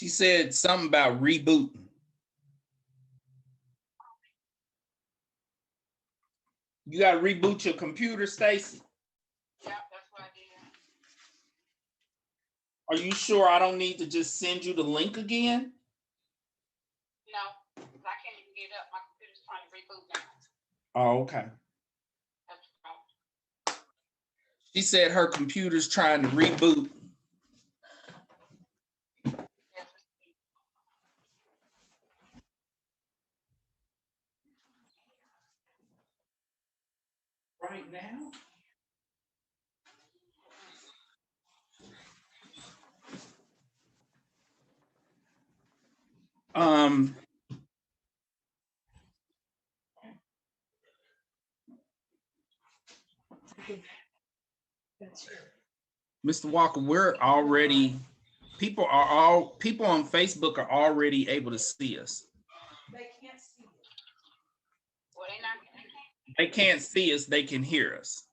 She said something about rebooting. You got to reboot your computer, Stacy? Yeah, that's what I did. Are you sure I don't need to just send you the link again? No, because I can't even get it up. My computer's trying to reboot now. Oh, okay. That's the problem. She said her computer's trying to reboot. Right now? Mr. Walker, we're already, people on Facebook are already able to see us. They can't see it. Well, they not. They can't see us, they can hear us.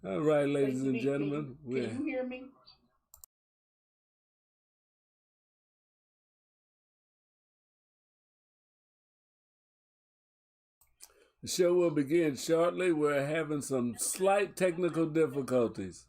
All right, ladies and gentlemen. Can you hear me? The show will begin shortly. We're having some slight technical difficulties.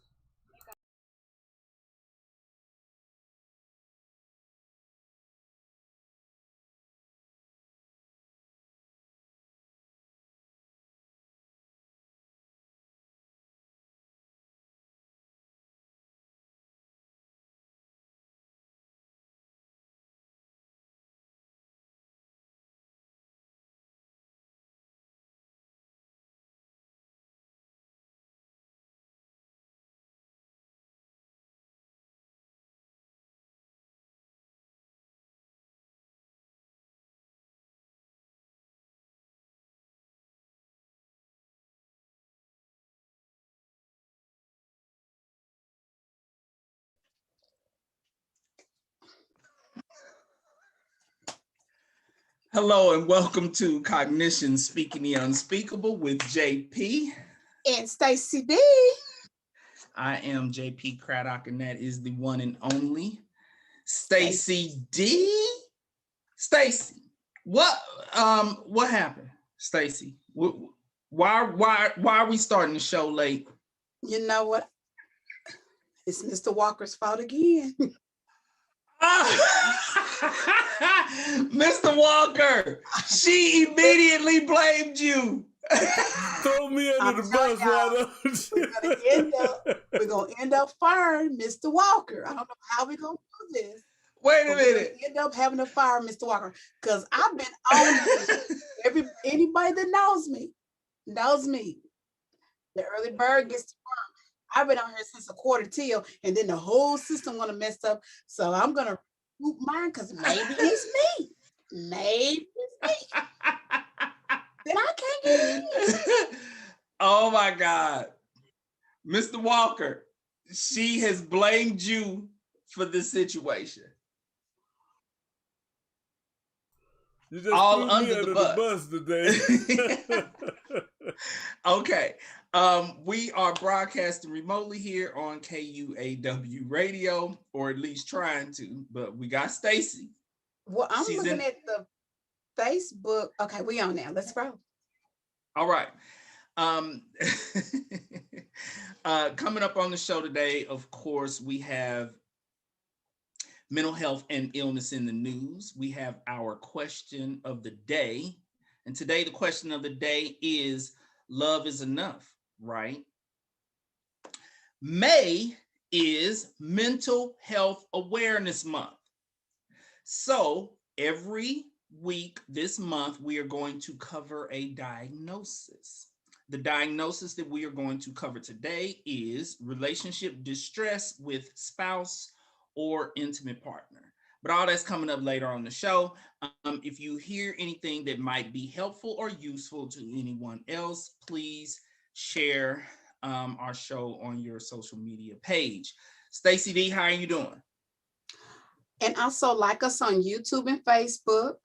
Hello and welcome to Cognitions, Speaking the Unspeakable with JP. And Stacy D. I am JP Craddock, and that is the one and only Stacy D. Stacy, what happened, Stacy? Why are we starting the show late? You know what? It's Mr. Walker's fault again. Mr. Walker, she immediately blamed you. Throw me under the bus, why We're gonna end up firing Mr. Walker. I don't know how we're gonna do this. Wait a minute. End up having to fire Mr. Walker because I've been on this. Anybody that knows me. The early bird gets to work. I've been on here since 1:45, and then the whole system gonna mess up. So I'm gonna root mine because maybe it's me. Maybe it's me. Then I can't get in. Oh my God. Mr. Walker, she has blamed you for this situation. You just all threw under me the bus today. Okay. We are broadcasting remotely here on KUAW radio, or at least trying to, but we got Stacy. Well, I'm looking at the Facebook. Okay, we on now. Let's go. All right. Coming up on the show today, of course, we have mental health and illness in the news. We have our question of the day. And today, the question of the day is love is enough, right? May is Mental Health Awareness Month. So every week this month, we are going to cover a diagnosis. The diagnosis that we are going to cover today is relationship distress with spouse or intimate partner. But all that's coming up later on the show. If you hear anything that might be helpful or useful to anyone else, please share our show on your social media page. Stacy D, how are you doing? And also like us on YouTube and Facebook,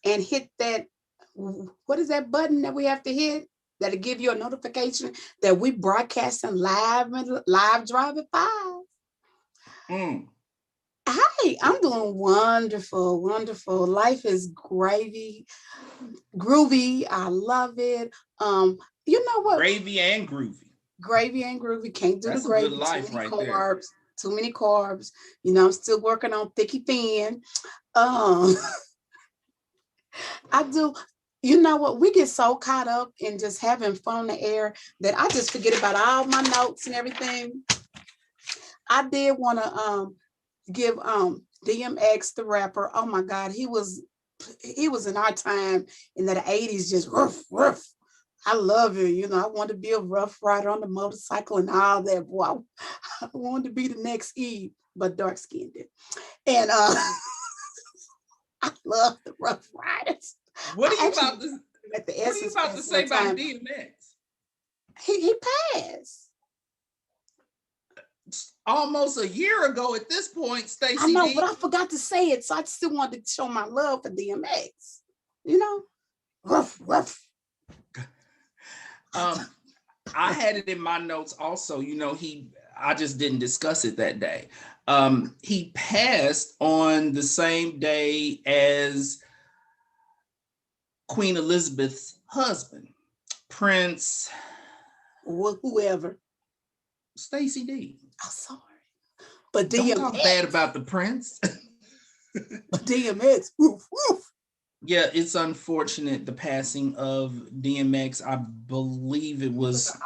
and hit that, what is that button that we have to hit that'll give you a notification that we broadcasting live and live drive at 5. Hi, I'm doing wonderful, wonderful. Life is groovy. I love it. You know what? Gravy and groovy. Gravy and groovy. Can't do That's the gravy. a good life too many right carbs. there. Too many carbs. You know, I'm still working on thicky thin. I do. You know what? We get so caught up in just having fun on the air that I just forget about all my notes and everything. I did want to give DMX, the rapper. Oh my God, he was in our time in the 80s, just rough. I love it. You know, I want to be a rough rider on the motorcycle and all that. Boy, I wanted to be the next Eve, but dark skinned. And I love the Rough Riders. What are you about to say about DMX? DMX? He passed. Almost a year ago at this point, Stacy. I know, but I forgot to say it, so I still wanted to show my love for DMX. You know, rough. I had it in my notes also. You know, I just didn't discuss it that day. He passed on the same day as Queen Elizabeth's husband, Prince. Whoever. Stacy D. I'm sorry. But Don't DMX. talk bad about the Prince. But DMX. Woof. Yeah, it's unfortunate, the passing of DMX. I believe it was an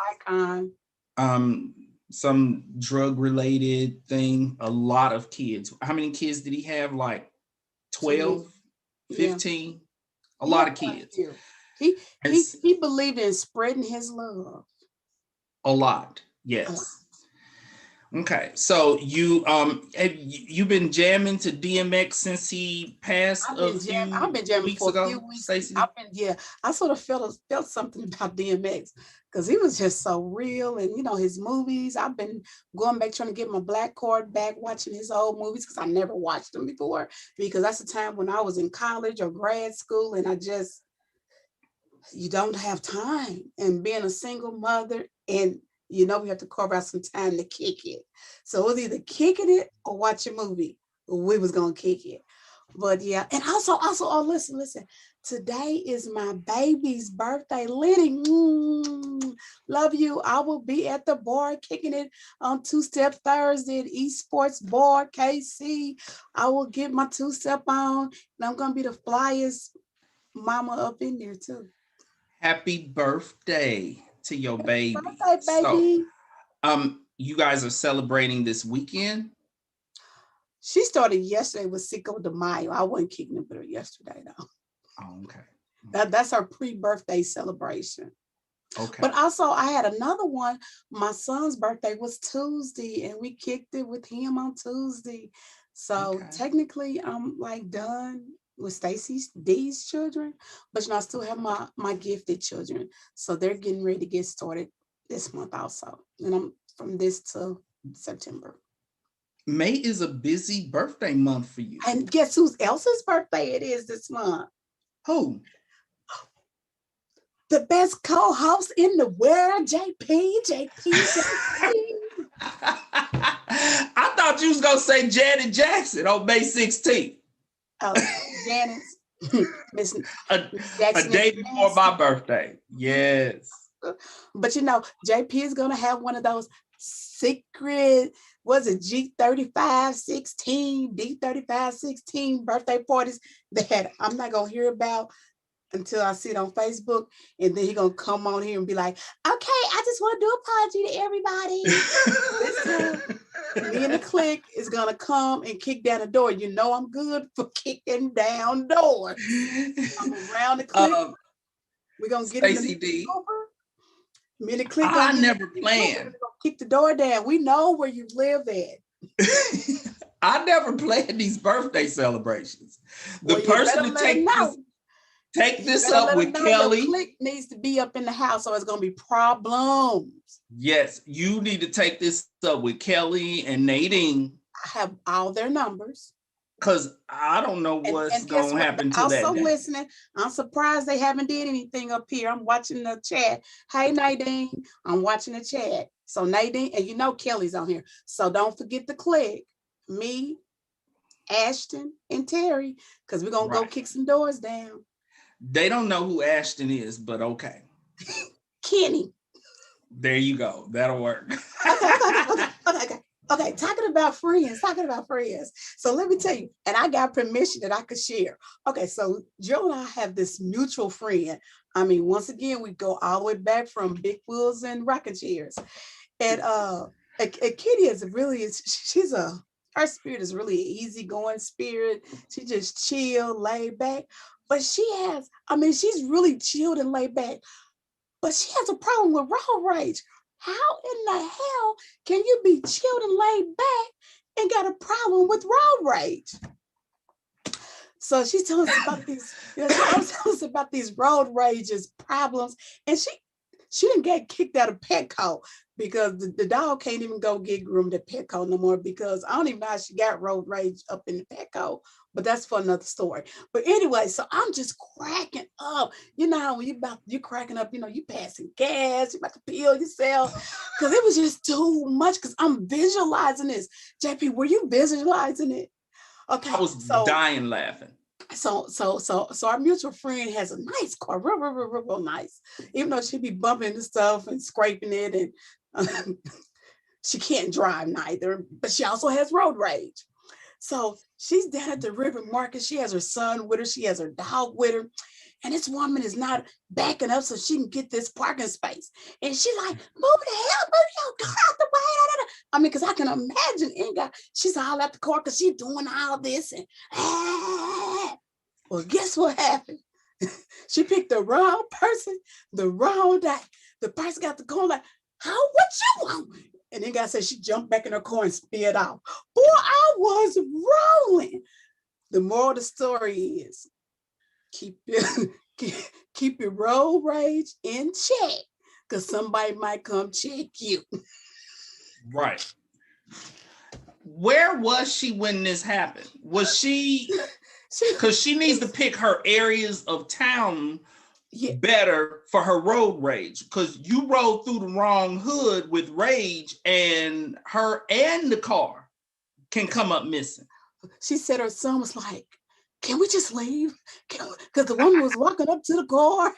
icon. Some drug-related thing. A lot of kids. How many kids did he have? Like 12, 15? Yeah. A lot of kids. He believed in spreading his love. A lot, yes. Okay, so have you been jamming to DMX since he passed I've been jamming for a few weeks. Stacey? I sort of felt something about DMX because he was just so real, and you know his movies. I've been going back trying to get my black card back, watching his old movies because I never watched them before, because that's the time when I was in college or grad school, and you don't have time, and being a single mother, and you know, we have to carve out some time to kick it. So it was either kicking it or watch a movie. We was going to kick it. But yeah, and also, listen. Today is my baby's birthday. Liddy, love you. I will be at the bar kicking it on Two-Step Thursday at Esports Bar, KC. I will get my two-step on, and I'm going to be the flyest mama up in there too. Happy birthday to your baby. Birthday, baby. So, you guys are celebrating this weekend? She started yesterday with Cinco de Mayo. I wasn't kicking it with her yesterday, though. Oh, okay. That's her pre-birthday celebration. Okay. But also, I had another one. My son's birthday was Tuesday, and we kicked it with him on Tuesday. So technically, I'm like done with Stacy's D's children, but you know, I still have my gifted children. So they're getting ready to get started this month also. And I'm from this to September. May is a busy birthday month for you. And guess whose else's birthday it is this month? Who? The best co-host in the world, JP. I thought you was going to say Janet Jackson on May 16th. Oh, Janet's. Miss Jackson, a day before my birthday. Yes. But you know, JP is going to have one of those secret was it G3516, D3516 birthday parties that I'm not gonna hear about until I see it on Facebook, and then he gonna come on here and be like, okay, I just want to do apology to everybody. This time, me and the clique is gonna come and kick down the door. You know I'm good for kicking down doors. I'm around the clique. We're gonna get in Stacy the D. me and the clique I gonna never planned. kick the door down. We know where you live at. I never planned these birthday celebrations. The Well, person to take this up with Kelly. Your clique needs to be up in the house, or it's gonna be problems. Yes, you need to take this up with Kelly and Nadine. I have all their numbers. Because I don't know what's going to happen to that also day. Listening. I'm surprised they haven't did anything up here. I'm watching the chat. Hey, Nadine. I'm watching the chat. So Nadine, and you know Kelly's on here. So don't forget to click me, Ashton, and Terry, because we're going to go kick some doors down. They don't know who Ashton is, but okay. Kenny. There you go. That'll work. Okay, talking about friends. So let me tell you, and I got permission that I could share. Okay, so Joe and I have this mutual friend. I mean, once again, we go all the way back from Big Wheels and Rocking Chairs. And Kitty is really, her spirit is really an easygoing spirit. She just chill, laid back. But she's really chilled and laid back. But she has a problem with road rage. How in the hell can you be chilled and laid back and got a problem with road rage? So she's telling us about these, about these road rages problems, and she didn't get kicked out of Petco because the dog can't even go get groomed at Petco no more, because I don't even know how she got road rage up in the Petco, but that's for another story. But anyway, so I'm just cracking up. You know how when you're cracking up, you passing gas, you're about to peel yourself, because it was just too much, because I'm visualizing this. JP, were you visualizing it? Okay. I was dying laughing. So our mutual friend has a nice car, real nice, even though she be bumping into stuff and scraping it, and she can't drive neither, but she also has road rage. So she's down at the river market. She has her son with her. She has her dog with her. And this woman is not backing up so she can get this parking space. And she's like, move the hell, go out the way. I mean, because I can imagine she's all at the car because she's doing all this. And well, guess what happened? She picked the wrong person, the wrong day. The person got the car like, what you want? And then God said she jumped back in her car and sped off. Boy, I was rolling. The moral of the story is keep your road rage in check, because somebody might come check you. Right. Where was she when this happened? Was she, because she needs to pick her areas of town better for her road rage, because you rode through the wrong hood with rage, and her and the car can come up missing. She said her son was like, can we just leave? Because the woman was walking up to the car.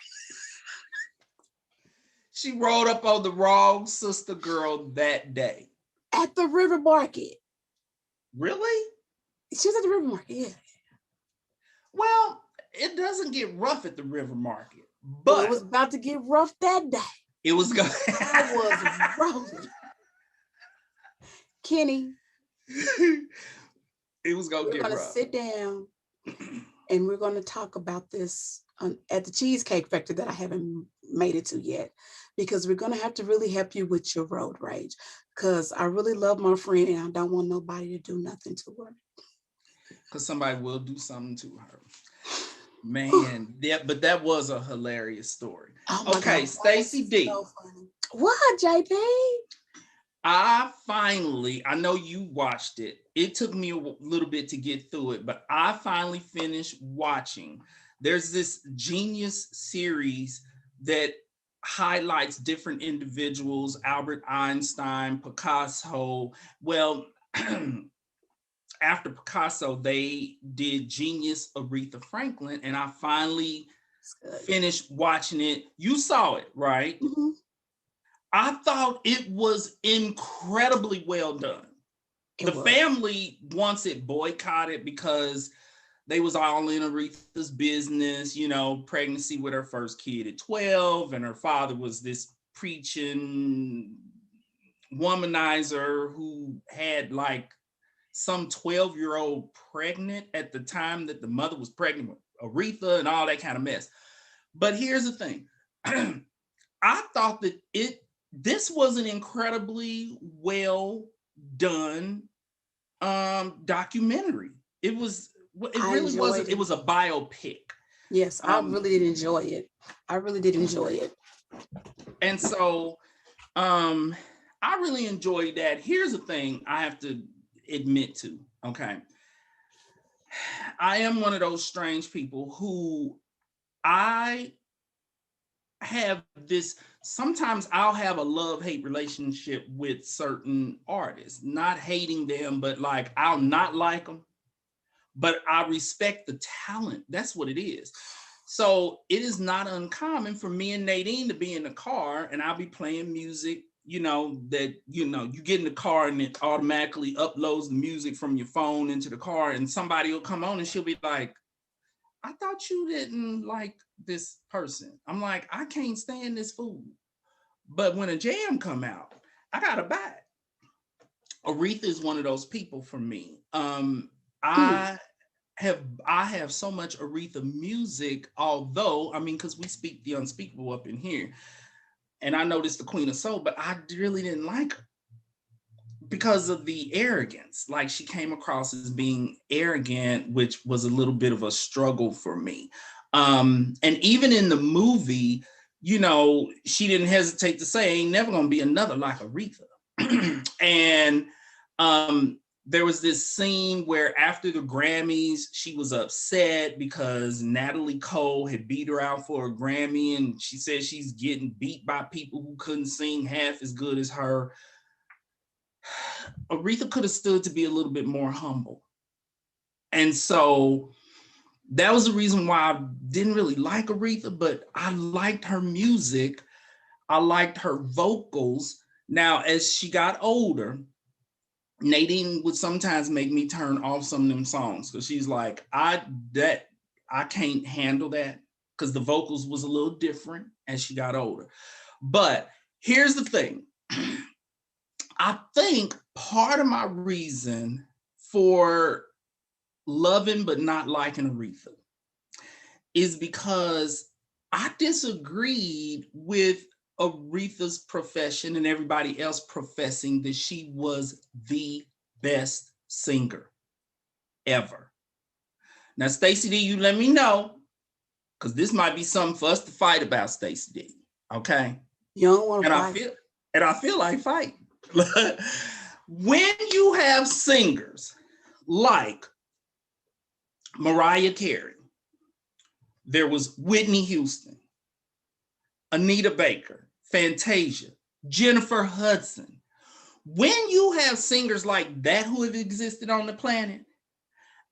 She rolled up on the wrong sister girl that day. At the river market. Really? She was at the river market, yeah. Well, it doesn't get rough at the river market, but it was about to get rough that day. It was going. I was rolling. Kenny. It was going to get rough. We're going to sit down and we're going to talk about this at the Cheesecake Factory that I haven't made it to yet, because we're going to have to really help you with your road rage, because I really love my friend and I don't want nobody to do nothing to her. Because somebody will do something to her. Man, but that was a hilarious story. Oh okay, God, Stacy D. So what, JP? I know you watched it. It took me a little bit to get through it, but I finally finished watching. There's this Genius series that highlights different individuals, Albert Einstein, Picasso. Well, after Picasso, they did Genius, Aretha Franklin, and I finally finished watching it. You saw it, right? Mm-hmm. I thought it was incredibly well done. The family wants it boycotted because they was all in Aretha's business, you know, pregnancy with her first kid at 12, and her father was this preaching womanizer who had like some 12-year-old pregnant at the time that the mother was pregnant with Aretha and all that kind of mess. But here's the thing. I thought that this was an incredibly well done documentary. It really wasn't. It was a biopic. Yes, I really did enjoy it. I really did enjoy it. And so I really enjoyed that. Here's the thing I have to admit to, okay? I am one of those strange people who I have this, sometimes I'll have a love-hate relationship with certain artists, not hating them, but like I'll not like them, but I respect the talent. That's what it is. So it is not uncommon for me and Nadine to be in the car and I'll be playing music, you know, that, you know, you get in the car and it automatically uploads the music from your phone into the car, and somebody will come on and she'll be like, I thought you didn't like this person. I'm like, I can't stand this fool. But when a jam come out, I gotta buy it. Aretha is one of those people for me. I have so much Aretha music, although, I mean, because we speak the unspeakable up in here. And I noticed the Queen of Soul, but I really didn't like her because of the arrogance. Like, she came across as being arrogant, which was a little bit of a struggle for me. And even in the movie, you know, she didn't hesitate to say, ain't never gonna be another like Aretha. And there was this scene where after the Grammys, she was upset because Natalie Cole had beat her out for a Grammy, and she said she's getting beat by people who couldn't sing half as good as her. Aretha could have stood to be a little bit more humble. And so that was the reason why I didn't really like Aretha, but I liked her music. I liked her vocals. Now, as she got older, Nadine would sometimes make me turn off some of them songs because she's like, I can't handle that, because the vocals was a little different as she got older. But here's the thing. I think part of my reason for loving but not liking Aretha is because I disagreed with Aretha's profession and everybody else professing that she was the best singer ever. Now, Stacy D, you let me know, because this might be something for us to fight about, Stacy D. Okay? You don't want to fight. I feel like fighting. When you have singers like Mariah Carey, there was Whitney Houston, Anita Baker, Fantasia, Jennifer Hudson. When you have singers like that who have existed on the planet,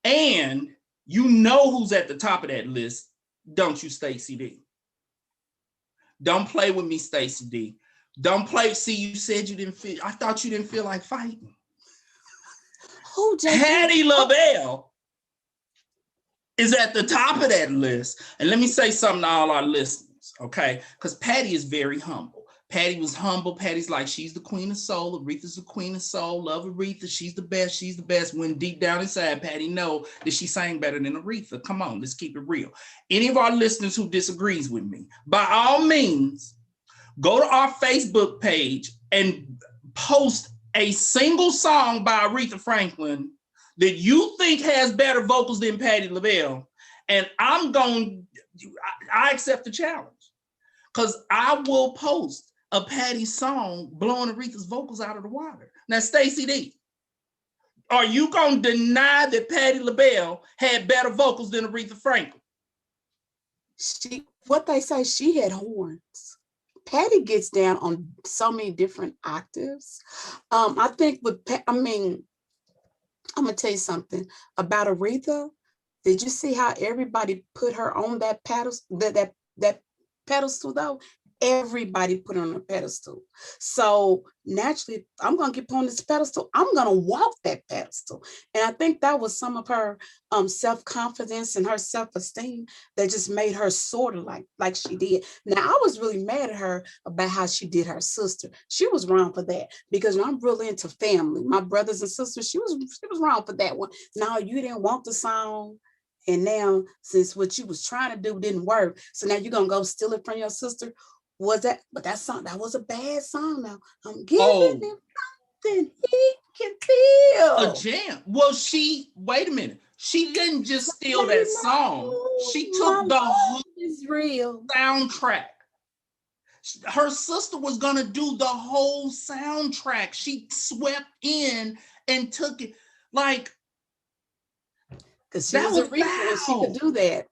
and you know who's at the top of that list, don't you, Stacy D? Don't play with me, Stacy D. Don't play. See, you said you didn't feel. I thought you didn't feel like fighting. Who, Patti LaBelle is at the top of that list. And let me say something to all our listeners, okay? Because Patti is very humble. Patti was humble. Patti's like, she's the queen of soul. Aretha's the queen of soul. Love Aretha. She's the best. She's the best. When deep down inside, Patti know that she sang better than Aretha. Come on, let's keep it real. Any of our listeners who disagrees with me, by all means, go to our Facebook page and post a single song by Aretha Franklin that you think has better vocals than Patti LaBelle. And I accept the challenge, because I will post a Patti song blowing Aretha's vocals out of the water. Now, Stacy D, are you going to deny that Patti LaBelle had better vocals than Aretha Franklin? What they say, she had horns. Patti gets down on so many different octaves. I think I'm gonna tell you something about Aretha. Did you see how everybody put her on that pedestal? That pedestal though, everybody put her on a pedestal. So naturally, I'm gonna get on this pedestal. I'm gonna walk that pedestal. And I think that was some of her self-confidence and her self-esteem that just made her sort of like she did. Now I was really mad at her about how she did her sister. She was wrong for that because I'm really into family. My brothers and sisters, she was wrong for that one. No, you didn't want the song. And now, since what you was trying to do didn't work, so now you're gonna go steal it from your sister. But that song, that was a bad song now. I'm giving him something he can A feel. jam. Well, wait a minute. She didn't just steal that song. She took the whole is real soundtrack. Her sister was gonna do the whole soundtrack. She swept in and took it. Like, because she was a reaper and she could do that.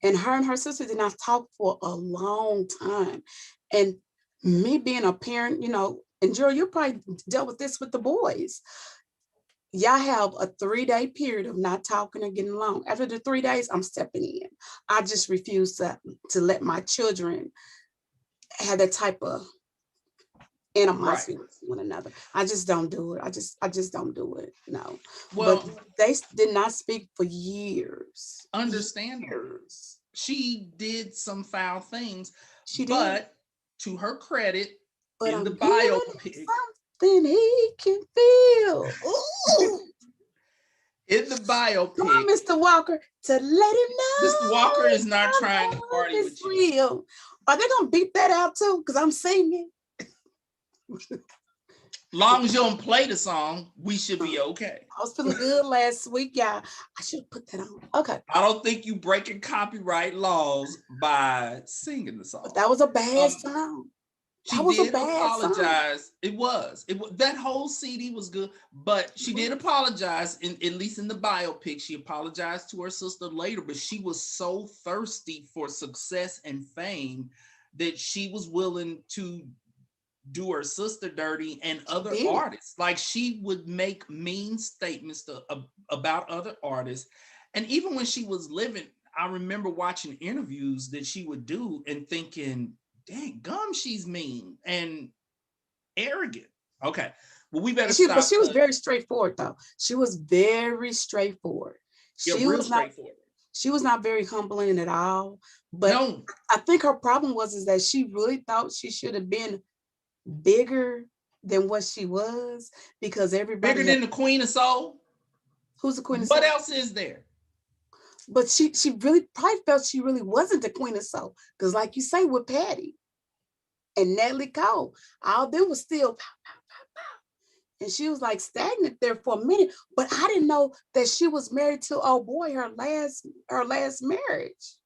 And her sister did not talk for a long time. And me being a parent, you know, and Joe, you probably dealt with this with the boys. Y'all have a 3-day period of not talking or getting along. After the 3 days, I'm stepping in. I just refuse to let my children have that type of animosity with one another. I just don't do it. I just don't do it. No. Well, but they did not speak for years. Understand years. She did some foul things. She but did. To her credit, but in the biopic, something he can feel. Ooh. In the biopic, come on, Mr. Walker, to let him know. Mr. Walker is not trying to party with you. Real. Are they gonna beep that out too? Because I'm singing. Long as you don't play the song, we should be okay. I was feeling good last week, y'all. I should have put that on. Okay. I don't think you breaking copyright laws by singing the song. But that was a bad song. She did apologize. It was that whole CD was good, but she did apologize. At least in the biopic, she apologized to her sister later. But she was so thirsty for success and fame that she was willing to do her sister dirty and other artists. Like, she would make mean statements about other artists. And even when she was living, I remember watching interviews that she would do and thinking, dang gum, she's mean and arrogant. Okay, well, we better stop. But she was very straightforward, though. She was very straightforward. She was straightforward. She was not very humbling at all. But no. I think her problem is that she really thought she should have been bigger than what she was, because everybody bigger than the Queen of Soul. Who's the Queen of Soul? What else is there? But she really probably felt she really wasn't the Queen of Soul, because like you say, with Patty and Natalie Cole, all there was still pow, pow, pow, pow. And she was like stagnant there for a minute. But I didn't know that she was married to her last marriage.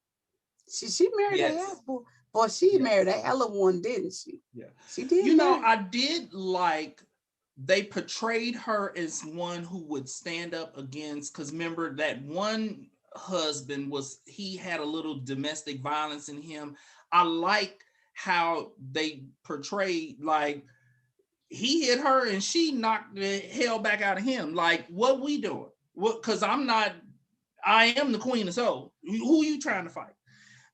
She married a hell boy. Boy, she married a hell of one, didn't she? Yeah, she did. You know, I did like they portrayed her as one who would stand up against, because remember that one husband he had a little domestic violence in him. I like how they portrayed, like, he hit her and she knocked the hell back out of him. Like, what we doing? What? Because I am the Queen of Soul. Who are you trying to fight?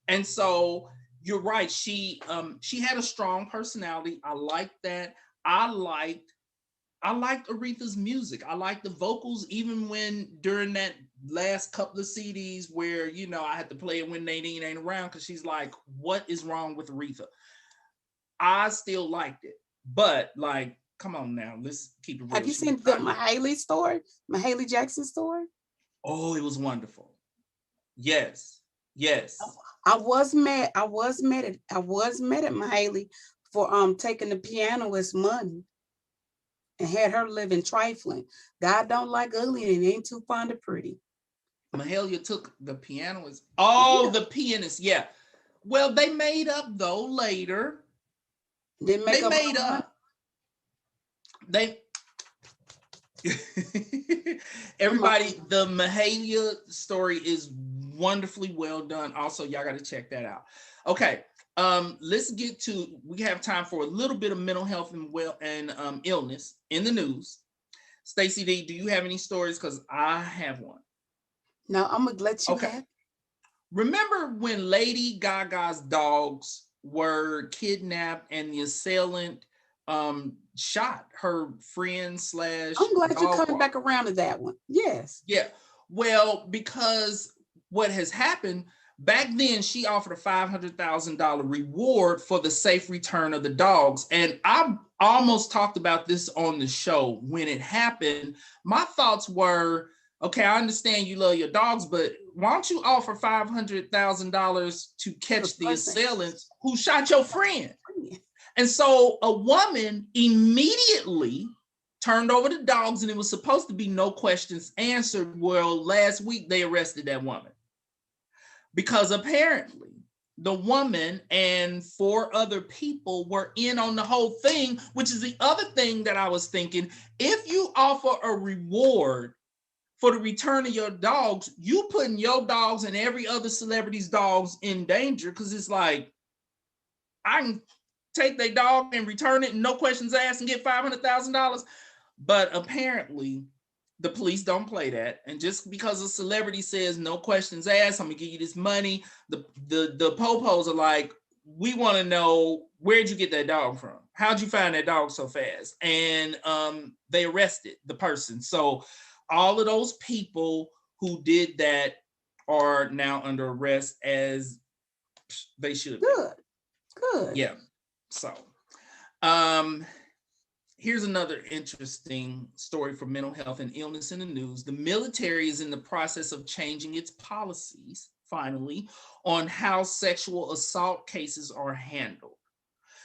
And so you're right. She had a strong personality. I liked that. I liked Aretha's music. I liked the vocals, even when during that last couple of CDs where, you know, I had to play it when Nadine ain't around, because she's like, what is wrong with Aretha? I still liked it. But, like, come on now, let's keep it real. Have you seen the Mahalia Jackson story? Oh, it was wonderful. Yes. I was mad at Mahalia for taking the piano as money and had her living trifling. God don't like ugly and ain't too fond of pretty. Mahalia took the piano as the pianist. Yeah. Well, they made up though later. They made up. Everybody, the Mahalia story is wonderfully well done. Also, y'all got to check that out. Okay, let's get to. We have time for a little bit of mental health and illness in the news. Stacy D, do you have any stories? Because I have one. No, I'm gonna let you have. Remember when Lady Gaga's dogs were kidnapped and the assailant shot her friend slash I'm glad you're dog coming back around to that one. Yes. Yeah. Well, because what has happened back then, she offered a $500,000 reward for the safe return of the dogs. And I almost talked about this on the show when it happened. My thoughts were, okay, I understand you love your dogs, but why don't you offer $500,000 to catch the assailants who shot your friend? And so a woman immediately turned over the dogs, and it was supposed to be no questions answered. Well, last week they arrested that woman because apparently the woman and 4 other people were in on the whole thing, which is the other thing that I was thinking. If you offer a reward for the return of your dogs, you putting your dogs and every other celebrity's dogs in danger, because it's like, I can take their dog and return it and no questions asked and get $500,000. But apparently the police don't play that. And just because a celebrity says no questions asked, I'm gonna give you this money, the popos are like, we want to know, where'd you get that dog from? How'd you find that dog so fast? And they arrested the person. So all of those people who did that are now under arrest, as they should be. Good. Yeah. So here's another interesting story for mental health and illness in the news. The military is in the process of changing its policies, finally, on how sexual assault cases are handled.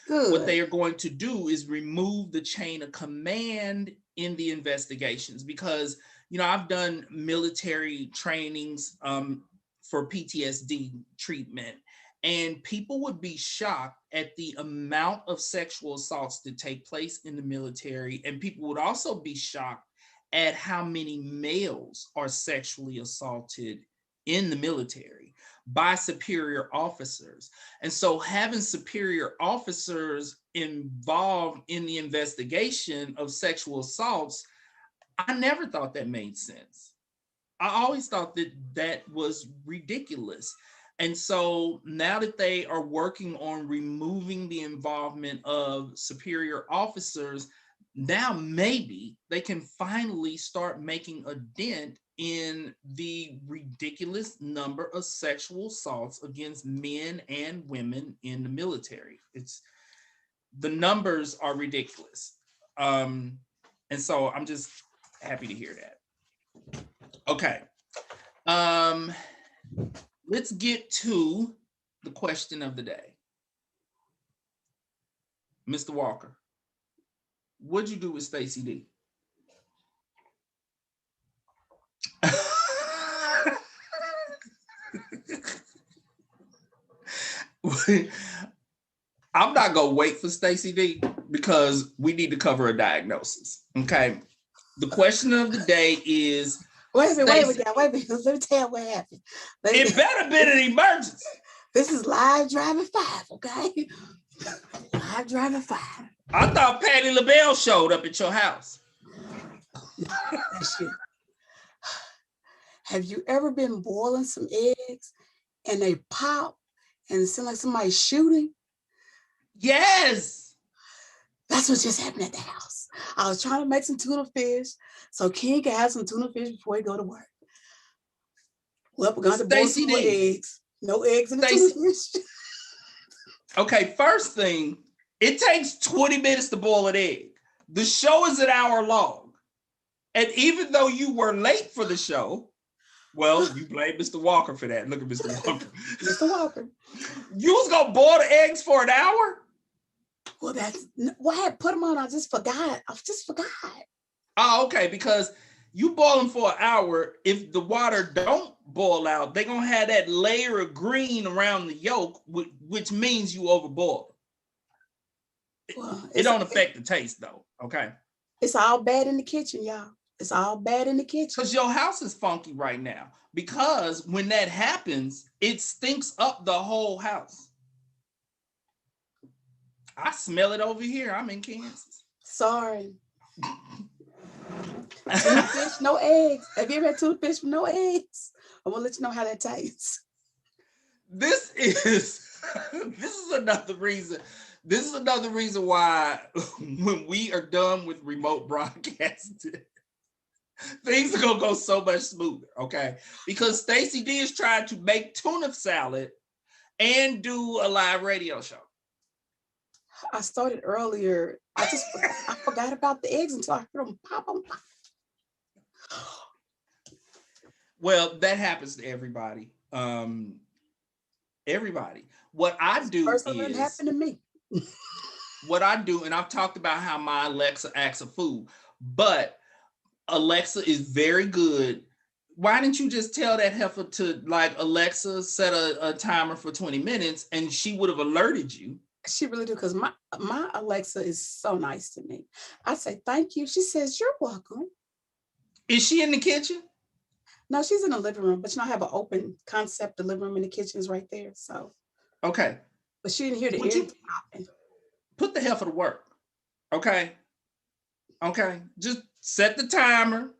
Good. What they are going to do is remove the chain of command in the investigations, because, you know, I've done military trainings for PTSD treatment, and people would be shocked at the amount of sexual assaults that take place in the military. And people would also be shocked at how many males are sexually assaulted in the military by superior officers. And so having superior officers involved in the investigation of sexual assaults, I never thought that made sense. I always thought that that was ridiculous. And so now that they are working on removing the involvement of superior officers, now maybe they can finally start making a dent in the ridiculous number of sexual assaults against men and women in the military. The numbers are ridiculous. And so I'm just happy to hear that. Okay. Let's get to the question of the day. Mr. Walker, what'd you do with Stacy D? I'm not gonna wait for Stacy D because we need to cover a diagnosis. Okay. The question of the day is, wait a minute. Let me tell you what happened. It better been an emergency. This is Live Driving 5, okay? Live Driving 5. I thought Patti LaBelle showed up at your house. That shit. Have you ever been boiling some eggs and they pop and it seems like somebody's shooting? Yes. That's what just happened at the house. I was trying to make some tuna fish so King can have some tuna fish before he go to work. Well, we're going to boil some more eggs. No eggs in the tuna fish. Okay, first thing, it takes 20 minutes to boil an egg. The show is an hour long. And even though you were late for the show, well, you blame Mr. Walker for that. Look at Mr. Walker. Mr. Walker. You was going to boil the eggs for an hour? Well, why I put them on? I just forgot. Oh, okay, because you boil them for an hour. If the water don't boil out, they're going to have that layer of green around the yolk, which means you overboil. Well, it don't affect the taste, though, okay? It's all bad in the kitchen, y'all. It's all bad in the kitchen. Because your house is funky right now. Because when that happens, it stinks up the whole house. I smell it over here. I'm in Kansas. Sorry. Tuna fish, no eggs. Have you ever had tuna fish with no eggs? I'm gonna let you know how that tastes. this is this is another reason. This is another reason why when we are done with remote broadcasting, things are gonna go so much smoother, okay? Because Stacy D is trying to make tuna salad and do a live radio show. I started earlier. I forgot about the eggs until I heard them pop. Well, that happens to everybody. Everybody. What I do First time it is happened to me. what I do, and I've talked about how my Alexa acts a fool, but Alexa is very good. Why didn't you just tell that heifer to like Alexa set a timer for 20 minutes and she would have alerted you? She really do, because my Alexa is so nice to me. I say thank you. She says you're welcome. Is she in the kitchen? No, she's in the living room, but I have an open concept. The living room and the kitchen is right there. So, Okay. but she didn't hear the Would air you popping. put the heifer to work? Okay. Okay. Just set the timer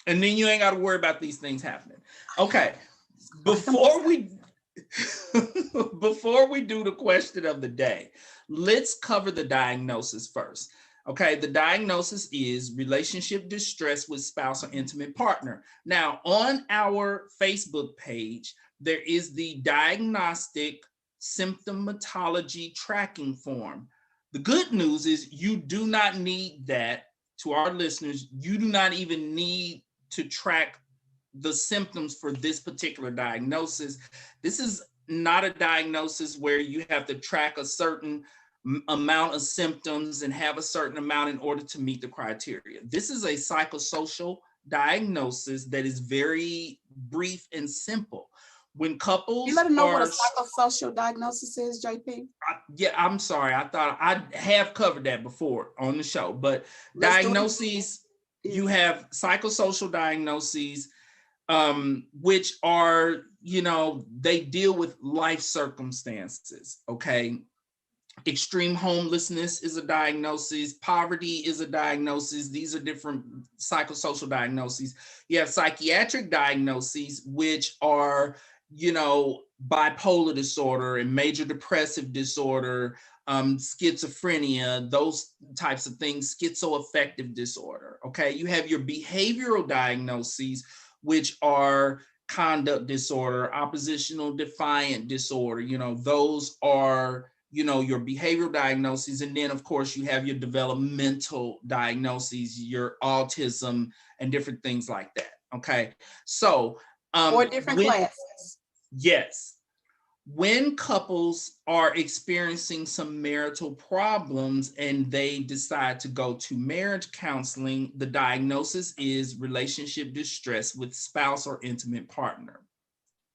and then you ain't got to worry about these things happening. Okay. Before we do the question of the day, let's cover the diagnosis first. Okay, the diagnosis is relationship distress with spouse or intimate partner. Now, on our Facebook page, there is the diagnostic symptomatology tracking form. The good news is you do not need that. To our listeners, you do not even need to track the symptoms for this particular diagnosis. This is not a diagnosis where you have to track a certain amount of symptoms and have a certain amount in order to meet the criteria. This is a psychosocial diagnosis that is very brief and simple. When couples You let them know what a psychosocial diagnosis is, JP? Yeah, I'm sorry. I thought I have covered that before on the show, but diagnoses, you have psychosocial diagnoses, which are, they deal with life circumstances, okay? Extreme homelessness is a diagnosis. Poverty is a diagnosis. These are different psychosocial diagnoses. You have psychiatric diagnoses, which are, bipolar disorder and major depressive disorder, schizophrenia, those types of things, schizoaffective disorder. Okay. You have your behavioral diagnoses, which are conduct disorder, oppositional defiant disorder. Those are, your behavioral diagnoses. And then of course you have your developmental diagnoses, your autism and different things like that. Okay. So, 4 different classes. Yes. When couples are experiencing some marital problems and they decide to go to marriage counseling, the diagnosis is relationship distress with spouse or intimate partner.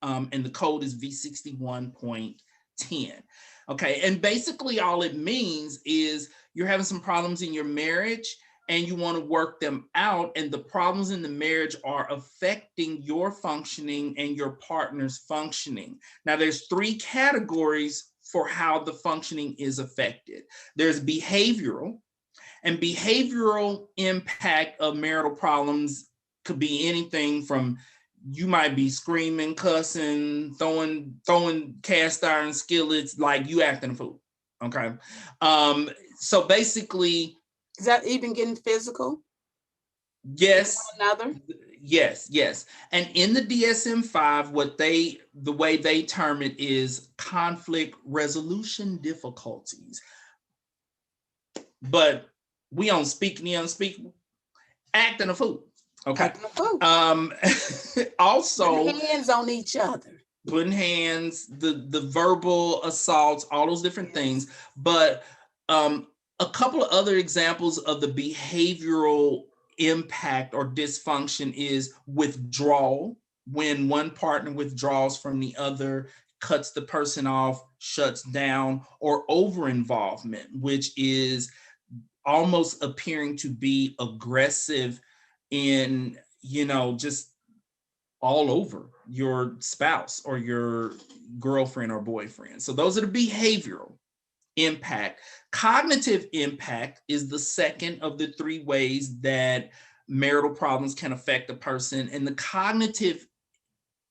And the code is V61.10. Okay. And basically all it means is you're having some problems in your marriage and you want to work them out, and the problems in the marriage are affecting your functioning and your partner's functioning. Now, there's 3 categories for how the functioning is affected. There's behavioral, and behavioral impact of marital problems could be anything from you might be screaming, cussing, throwing cast iron skillets, like you acting a fool. Okay. So basically, is that even getting physical? Yes. Another? Yes. And in the DSM-5, the way they term it is conflict resolution difficulties. But we on Speaking the Unspeakable, acting a fool. Okay. Acting a fool. Also, putting hands on each other. Putting hands, the verbal assaults, all those different things. But a couple of other examples of the behavioral impact or dysfunction is withdrawal, when one partner withdraws from the other, cuts the person off, shuts down, or over-involvement, which is almost appearing to be aggressive in, just all over your spouse or your girlfriend or boyfriend. So those are the behavioral impact. Cognitive impact is the second of the 3 ways that marital problems can affect a person. And the cognitive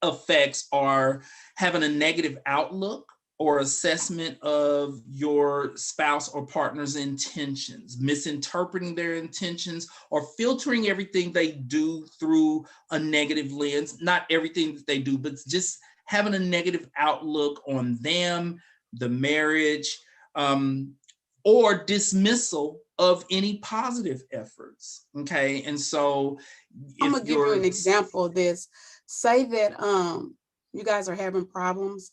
effects are having a negative outlook or assessment of your spouse or partner's intentions, misinterpreting their intentions, or filtering everything they do through a negative lens. Not everything that they do, but just having a negative outlook on them, the marriage, or dismissal of any positive efforts. Okay. And so I'm gonna give you an example of this. Say that you guys are having problems,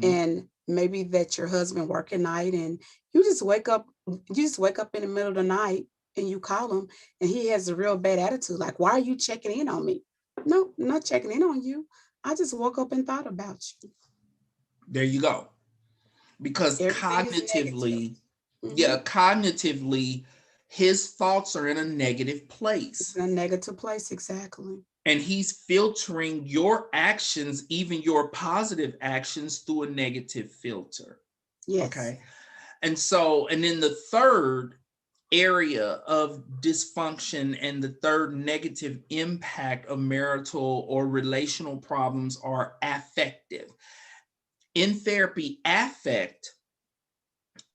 and maybe that your husband work at night, and you just wake up in the middle of the night and you call him, and he has a real bad attitude. Like, why are you checking in on me? No, I'm not checking in on you. I just woke up and thought about you. There you go. Because cognitively, cognitively, his thoughts are in a negative place. It's in a negative place, exactly. And he's filtering your actions, even your positive actions, through a negative filter. Yes. Okay. And so, and then the third area of dysfunction and the third negative impact of marital or relational problems are affective. In therapy, affect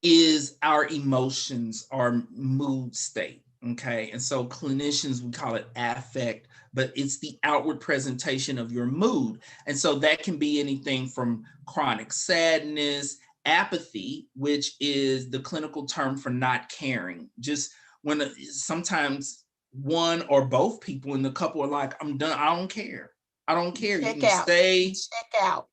is our emotions, our mood state. Okay. And so clinicians, we call it affect, but it's the outward presentation of your mood. And so that can be anything from chronic sadness, apathy, which is the clinical term for not caring. Just when sometimes one or both people in the couple are like, I'm done. I don't care. I don't care. Check you can out. stay. Check out.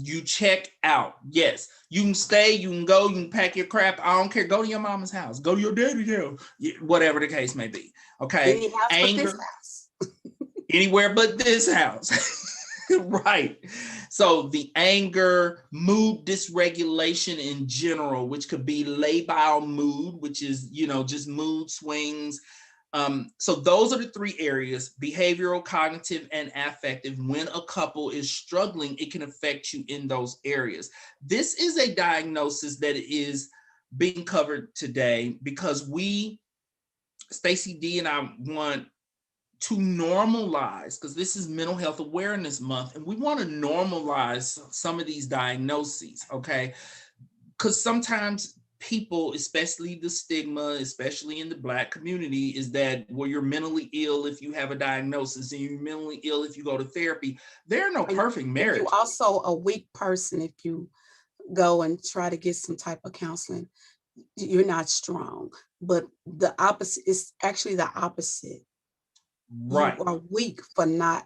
You check out. Yes. You can stay, you can go, you can pack your crap. I don't care. Go to your mama's house. Go to your daddy's house. Whatever the case may be. Okay. Any house anger. but this house. Anywhere but this house. Right. So the anger, mood dysregulation in general, which could be labile mood, which is, just mood swings. So those are the three areas: behavioral, cognitive, and affective. When a couple is struggling, it can affect you in those areas. This is a diagnosis that is being covered today because Stacy D and I want to normalize, because this is Mental Health Awareness Month, and we want to normalize some of these diagnoses, okay? Because sometimes people, especially the stigma, especially in the Black community, is that, well, you're mentally ill if you have a diagnosis, and you're mentally ill if you go to therapy. There are no perfect marriages. You're also a weak person if you go and try to get some type of counseling. You're not strong, but the opposite is actually the opposite. Right. You are weak for not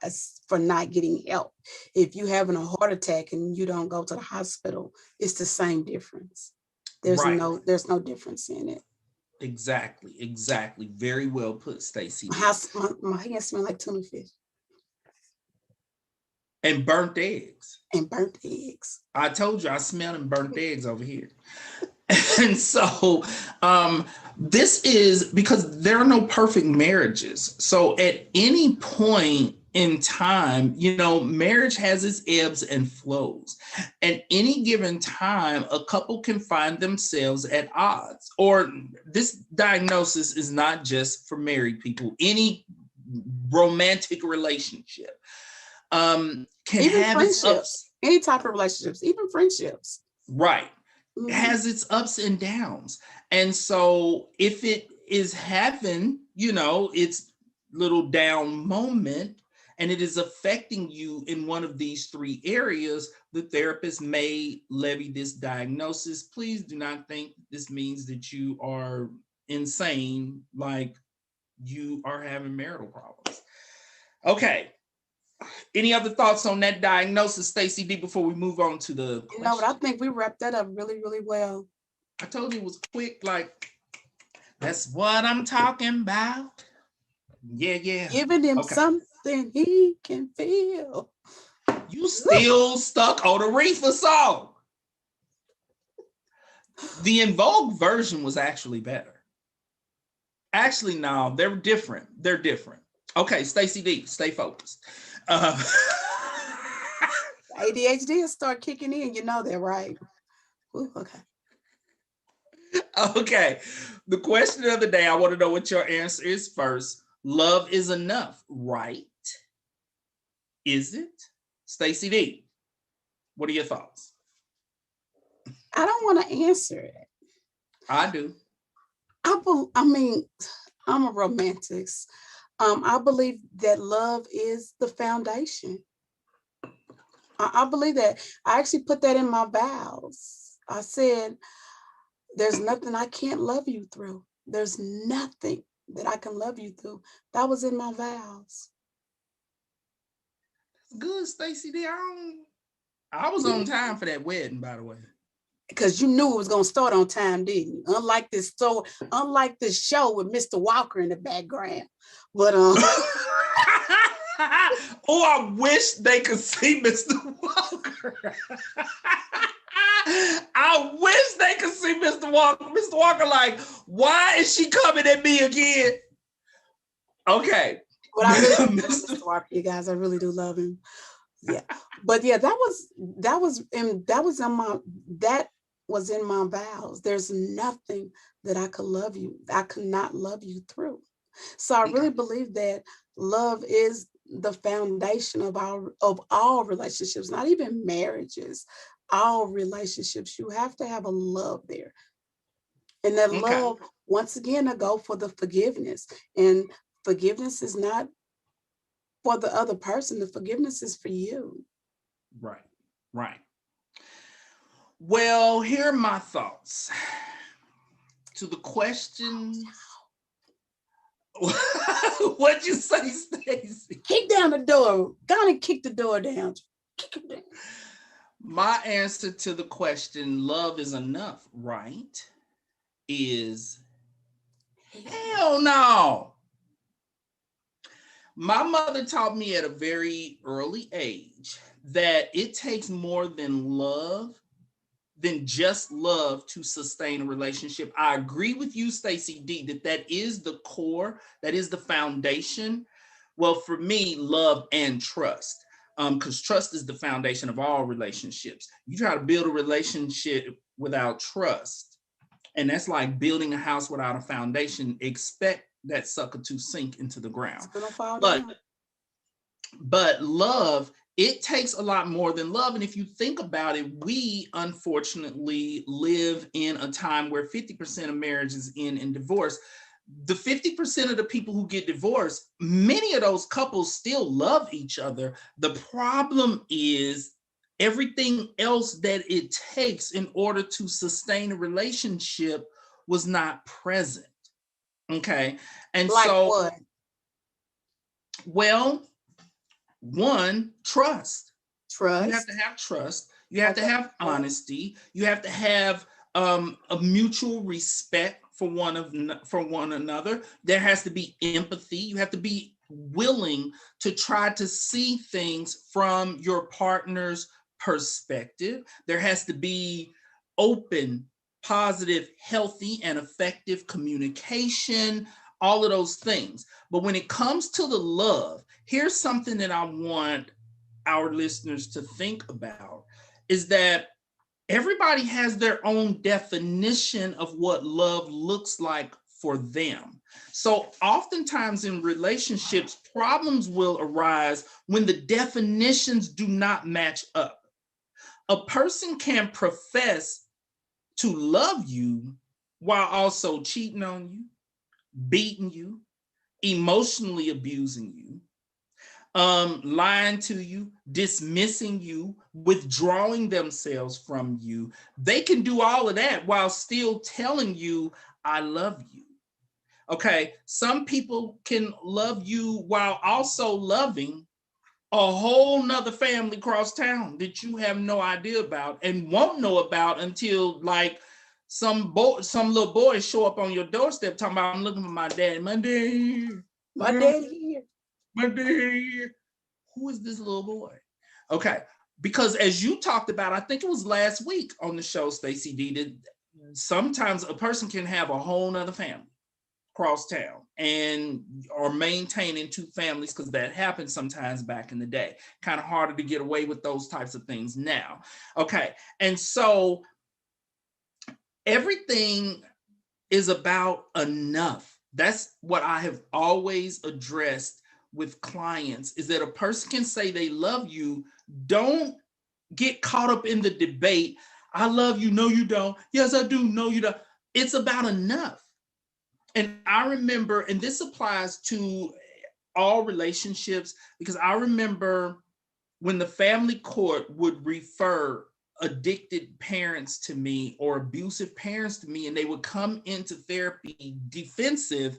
getting help. If you're having a heart attack and you don't go to the hospital, it's the same difference. There's no difference in it. Exactly. Very well put, Stacy. My hands smell like tuna fish. And burnt eggs. I told you I smell them burnt eggs over here. And so this is because there are no perfect marriages. So at any point in time, marriage has its ebbs and flows. At any given time, a couple can find themselves at odds. Or this diagnosis is not just for married people. Any romantic relationship can even have its ups. Any type of relationships, even friendships. Right. Has its ups and downs. And so if it is having, its little down moment, and it is affecting you in one of these three areas, the therapist may levy this diagnosis. Please do not think this means that you are insane, like you are having marital problems. Okay. Any other thoughts on that diagnosis, Stacy D, before we move on to the question? No, but I think we wrapped that up really, really well. I told you it was quick, like, that's what I'm talking about. Yeah. Giving him something he can feel. You still stuck on the Reefer song. The In Vogue version was actually better. Actually, no, they're different. Okay, Stacy D, stay focused. ADHD will start kicking in. You know that, right? Ooh, okay. Okay. The question of the day, I want to know what your answer is first. Love is enough, right? Is it? Stacy D, what are your thoughts? I don't want to answer it. I do. I mean, I'm a romantic. I believe that love is the foundation. I believe that. I actually put that in my vows. I said, there's nothing I can't love you through. There's nothing that I can love you through. That was in my vows. Good, Stacy D. I was on time for that wedding, by the way. Because you knew it was gonna start on time, didn't you? Unlike this show with Mr. Walker in the background. But Oh, I wish they could see Mr. Walker. I wish they could see Mr. Walker. Mr. Walker, like, why is she coming at me again? Okay. but I really love Mr. Walker, you guys. I really do love him. Yeah. But yeah, that was in my vows. There's nothing that I could not love you through. So I really believe that love is the foundation of all relationships, not even marriages, all relationships. You have to have a love there. And that love, once again, I go for the forgiveness. And forgiveness is not for the other person. The forgiveness is for you. Right. Well, here are my thoughts to the question. What'd you say, Stacy? Kick down the door. Go and kick the door down. Kick it down. My answer to the question, love is enough, right? Is hell no. My mother taught me at a very early age that it takes more than just love to sustain a relationship. I agree with you, Stacy D, that is the core, that is the foundation. Well, for me, love and trust, because trust is the foundation of all relationships. You try to build a relationship without trust, and that's like building a house without a foundation. Expect that sucker to sink into the ground. But love, it takes a lot more than love. And if you think about it, we unfortunately live in a time where 50% of marriages end in divorce. The 50% of the people who get divorced, many of those couples still love each other. The problem is everything else that it takes in order to sustain a relationship was not present. Okay. And like so, what? Well, one, trust. Trust. You have to have trust. You have to have honesty. You have to have a mutual respect for one another. There has to be empathy. You have to be willing to try to see things from your partner's perspective. There has to be open, positive, healthy, and effective communication, all of those things. But when it comes to the love, here's something that I want our listeners to think about, is that everybody has their own definition of what love looks like for them. So oftentimes in relationships, problems will arise when the definitions do not match up. A person can profess to love you while also cheating on you, beating you, emotionally abusing you, lying to you, dismissing you, withdrawing themselves from you. They can do all of that while still telling you, I love you. Okay, some people can love you while also loving a whole nother family across town that you have no idea about and won't know about until like some little boy show up on your doorstep talking about, I'm looking for my daddy. My daddy here. My daddy. Who is this little boy? Okay, because as you talked about, I think it was last week on the show, Stacy D, that sometimes a person can have a whole nother family across town and are maintaining two families, because that happened sometimes back in the day. Kind of harder to get away with those types of things now. Okay, and so everything is about enough. That's what I have always addressed with clients, is that a person can say they love you Don't get caught up in the debate. I love you. No, you don't. Yes, I do. No, you don't. It's about enough. And I remember, and this applies to all relationships, because I remember when the family court would refer addicted parents to me or abusive parents to me, and they would come into therapy defensive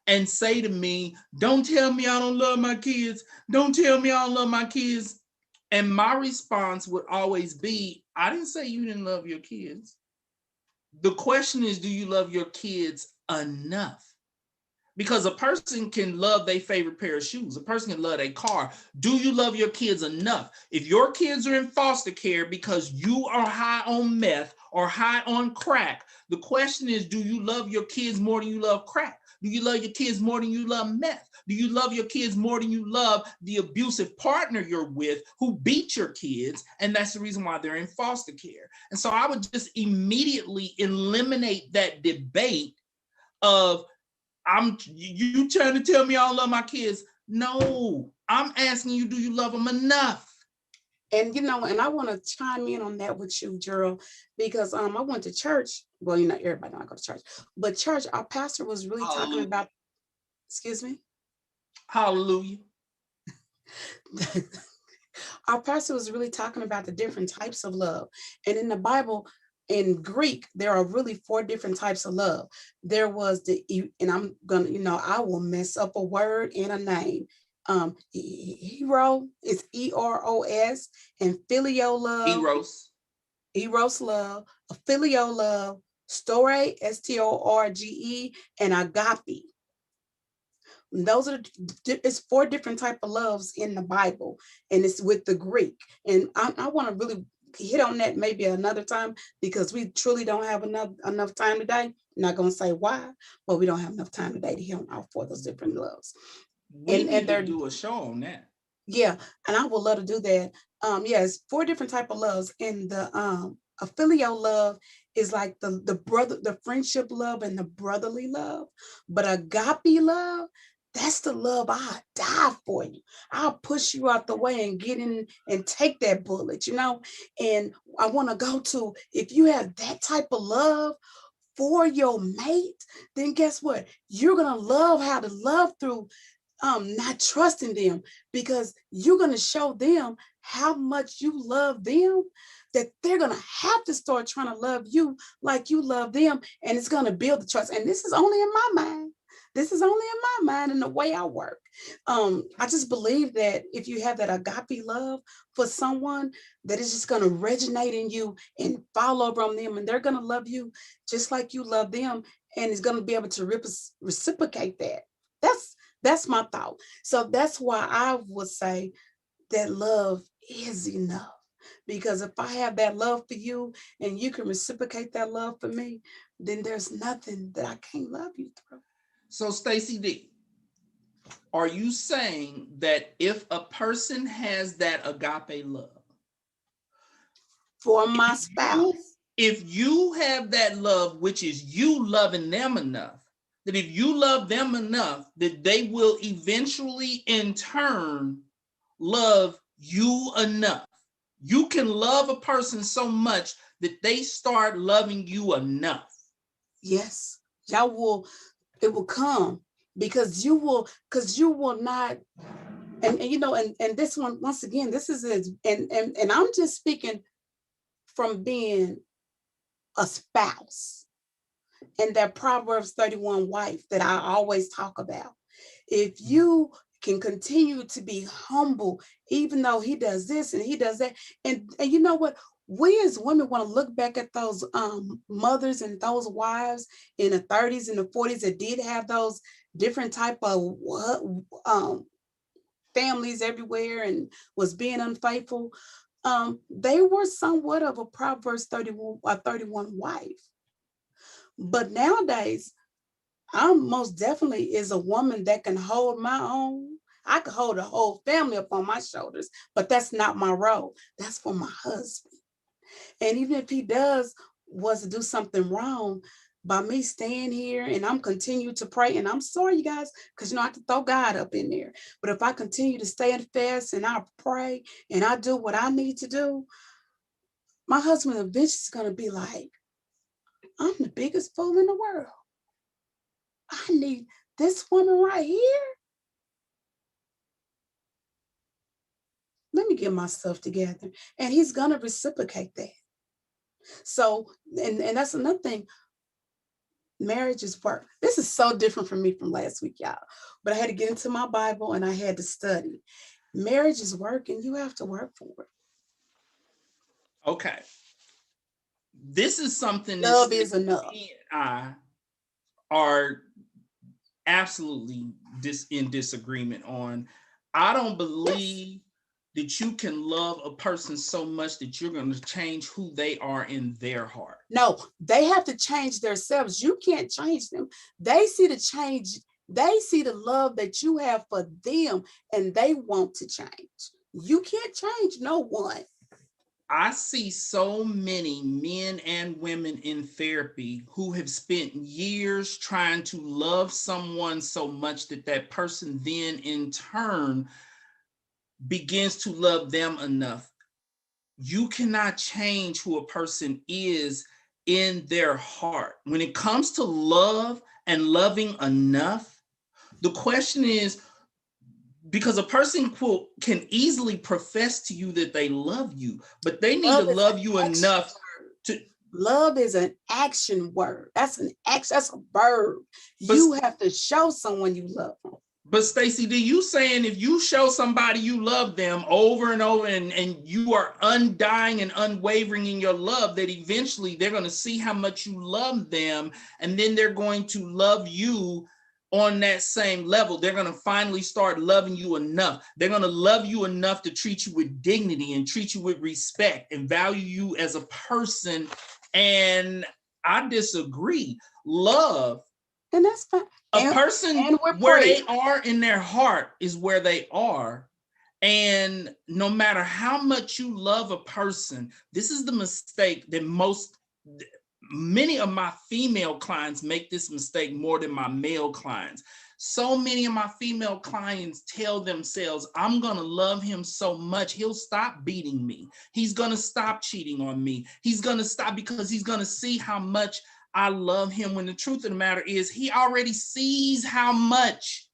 and say to me, don't tell me I don't love my kids. Don't tell me I don't love my kids. And my response would always be, I didn't say you didn't love your kids. The question is, do you love your kids enough? Because a person can love their favorite pair of shoes. A person can love their car. Do you love your kids enough? If your kids are in foster care because you are high on meth or high on crack, the question is, do you love your kids more than you love crack? Do you love your kids more than you love meth? Do you love your kids more than you love the abusive partner you're with who beat your kids? And that's the reason why they're in foster care. And so I would just immediately eliminate that debate of, you trying to tell me I don't love my kids. No, I'm asking you, do you love them enough? And and I want to chime in on that with you, Gerald, because I went to church. Well, everybody know I go to church, but church, our pastor was really talking about, excuse me? Hallelujah. Our pastor was really talking about the different types of love. And in the Bible, in Greek, there are really 4 different types of love. There was and I'm gonna, I will mess up a word and a name. Hero is Eros, and filial love. Eros love, a filial love, storge, Storge, and agape. Those are it's 4 different type of loves in the Bible, and it's with the Greek. And I want to really hit on that maybe another time, because we truly don't have enough time today. I'm not going to say why, but we don't have enough time today to hit on all 4 of those different loves. We need to do a show on that. Yeah, and I would love to do that. Yes, 4 different type of loves. And the a filial love is like the friendship love and the brotherly love. But agape love, that's the love. I die for you. I'll push you out the way and get in and take that bullet, And I want to go to, if you have that type of love for your mate, then guess what? You're going to love how to love through not trusting them, because you're going to show them how much you love them, that they're going to have to start trying to love you like you love them. And it's going to build the trust. And this is only in my mind. This is only in my mind and the way I work. I just believe that if you have that agape love for someone, that is just going to resonate in you and fall over on them, and they're going to love you just like you love them, and it's going to be able to reciprocate that. That's my thought. So that's why I would say that love is enough. Because if I have that love for you and you can reciprocate that love for me, then there's nothing that I can't love you through. So Stacy D, are you saying that if a person has that agape love for my spouse, if you have that love, which is you loving them enough, that if you love them enough, that they will eventually in turn love you enough. You can love a person so much that they start loving you enough. Yes, it will come, because you will not, and this one, once again, this is and I'm just speaking from being a spouse and that Proverbs 31 wife that I always talk about. If you can continue to be humble, even though he does this and he does that, and you know what? We as women want to look back at those mothers and those wives in the 30s and the 40s that did have those different type of families everywhere and was being unfaithful. They were somewhat of a Proverbs 31 wife. But nowadays, I'm most definitely is a woman that can hold my own. I could hold a whole family up on my shoulders, but that's not my role. That's for my husband. And even if he was to do something wrong, by me staying here and I'm continue to pray, and I'm sorry, you guys, because I have to throw God up in there. But if I continue to stay and fast and I pray and I do what I need to do, my husband eventually is going to be like, I'm the biggest fool in the world. I need this woman right here. Let me get myself together. And he's going to reciprocate that. So, and that's another thing. Marriage is work. This is so different from me from last week, y'all. But I had to get into my Bible and I had to study. Marriage is work and you have to work for it. Okay. This is something Love is enough. I are absolutely in disagreement on. I don't believe that you can love a person so much that you're going to change who they are in their heart. No, they have to change themselves. You can't change them. They see the change. They see the love that you have for them and they want to change. You can't change no one. I see so many men and women in therapy who have spent years trying to love someone so much that that person then in turn begins to love them enough. You cannot change who a person is in their heart. When it comes to love and loving enough, the question is, because a person can easily profess to you that they love you, but they need to love you enough to. Love is an action word. That's an action. That's a verb. You have to show someone you love them. But Stacy, do you saying if you show somebody you love them over and over and you are undying and unwavering in your love, that eventually they're going to see how much you love them and then they're going to love you on that same level? They're going to finally start loving you enough. They're going to love you enough to treat you with dignity and treat you with respect and value you as a person. And I disagree. Love, and that's fine. A person where they are in their heart is where they are. And no matter how much you love a person, this is the mistake that many of my female clients make this mistake more than my male clients. So many of my female clients tell themselves, I'm going to love him so much, he'll stop beating me. He's going to stop cheating on me. He's going to stop because he's going to see how much I love him, when the truth of the matter is he already sees how much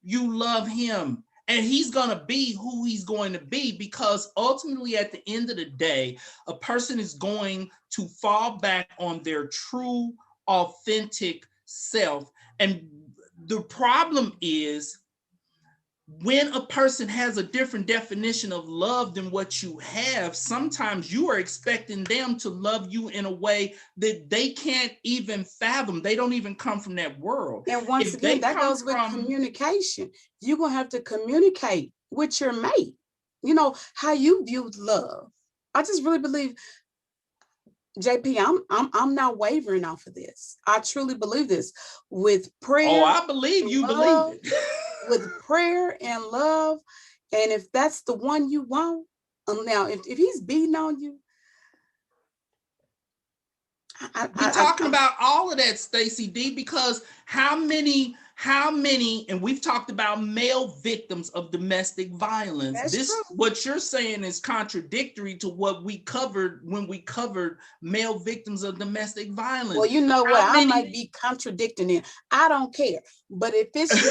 you love him. And he's going to be who he's going to be, because ultimately at the end of the day, a person is going to fall back on their true, authentic self. And the problem is, when a person has a different definition of love than what you have, sometimes you are expecting them to love you in a way that they can't even fathom. They don't even come from that world. And once again, that goes with communication. You're going to have to communicate with your mate, you know, how you view love. I just really believe, JP, I'm not wavering off of this. I truly believe this. With prayer. Oh, I believe you believe it. With prayer and love. And if that's the one you want, now, if he's beating on you, we're talking about all of that, Stacy D, because how many, and we've talked about male victims of domestic violence. That's true. What you're saying is contradictory to what we covered when we covered male victims of domestic violence. Well, you know what? I might be contradicting it. I don't care. But if it's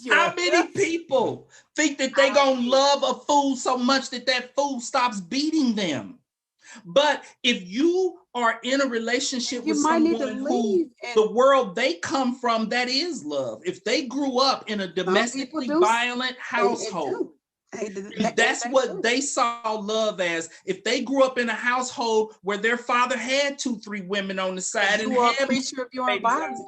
your how many people think that they're going to love a fool so much that that fool stops beating them? But if you are in a relationship with someone who the world they come from, that is love. If they grew up in a domestically violent household, that's what they saw love as. If they grew up in a household where their father had 2-3 women on the side, you are a creature of your environment.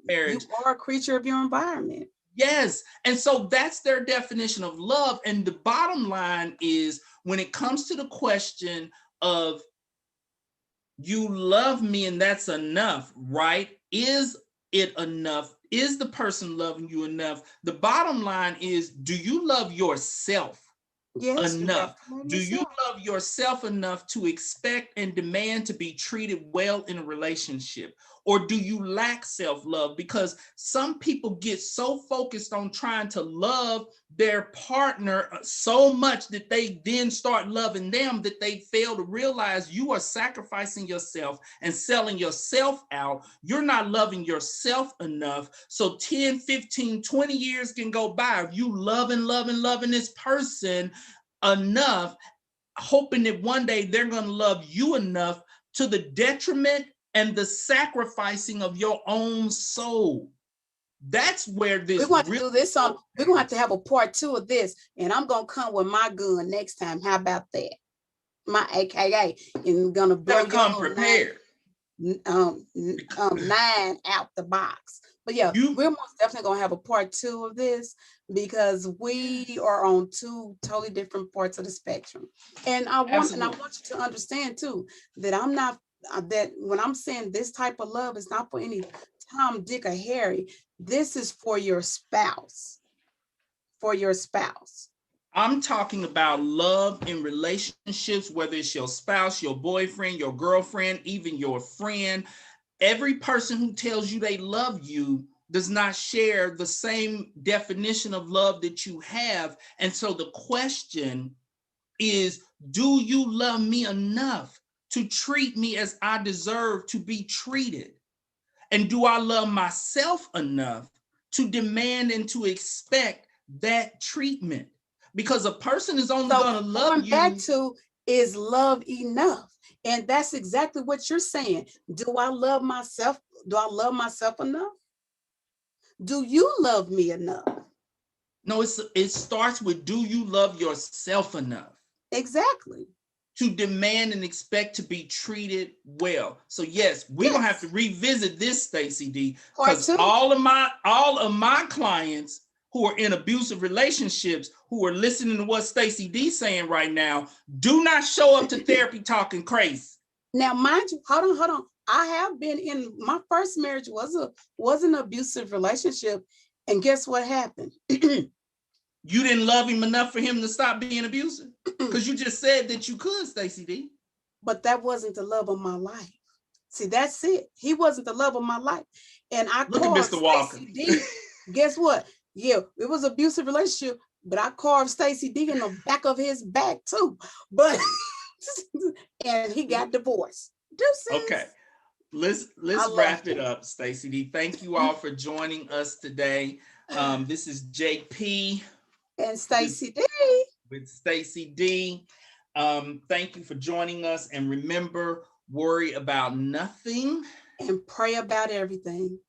You are a creature of your environment. Yes. And so that's their definition of love. And the bottom line is, when it comes to the question of you love me and that's enough, right? Is it enough? Is the person loving you enough? The bottom line is, do you love yourself Yes, you got enough? to love Do you yourself. love yourself enough to expect and demand to be treated well in a relationship? Or do you lack self-love? Because some people get so focused on trying to love their partner so much that they then start loving them that they fail to realize you are sacrificing yourself and selling yourself out. You're not loving yourself enough. So 10, 15, 20 years can go by of you loving this person enough, hoping that one day they're going to love you enough, to the detriment and the sacrificing of your own soul. That's where this We're going to do this on, we're going to have to have a part 2 of this, and I'm going to come with my gun next time. How about that? My AKA, and gonna blow come your prepared. 9 out the box. But yeah, we're most definitely gonna have a part 2 of this, because we are on 2 totally different parts of the spectrum. And I want you to understand too that I'm not that when I'm saying this type of love is not for any Tom, Dick, or Harry. This is for your spouse. For your spouse. I'm talking about love in relationships, whether it's your spouse, your boyfriend, your girlfriend, even your friend. Every person who tells you they love you does not share the same definition of love that you have. And so the question is, do you love me enough to treat me as I deserve to be treated? And do I love myself enough to demand and to expect that treatment? Because a person is only going to love you. Back to, is love enough? And that's exactly what you're saying. Do I love myself? Do I love myself enough? Do you love me enough? No, it starts with, do you love yourself enough? Exactly. To demand and expect to be treated well. So yes, we're gonna have to revisit this, Stacy D, because all of my clients who are in abusive relationships, who are listening to what Stacy D saying right now, do not show up to therapy talking crazy. Now, mind you, hold on. I have been in, my first marriage was an abusive relationship, and guess what happened? You didn't love him enough for him to stop being abusive? Because you just said that you could, Stacy D. But that wasn't the love of my life. See, that's it. He wasn't the love of my life. And I look at Mr. Walker. D. Guess what? Yeah, it was an abusive relationship, but I carved Stacy D in the back of his back too. But and he got divorced. Deuces. Okay. Let's wrap it up, Stacy D. Thank you all for joining us today. This is JP and Stacy D. With Stacy D. Thank you for joining us. And remember, worry about nothing and pray about everything.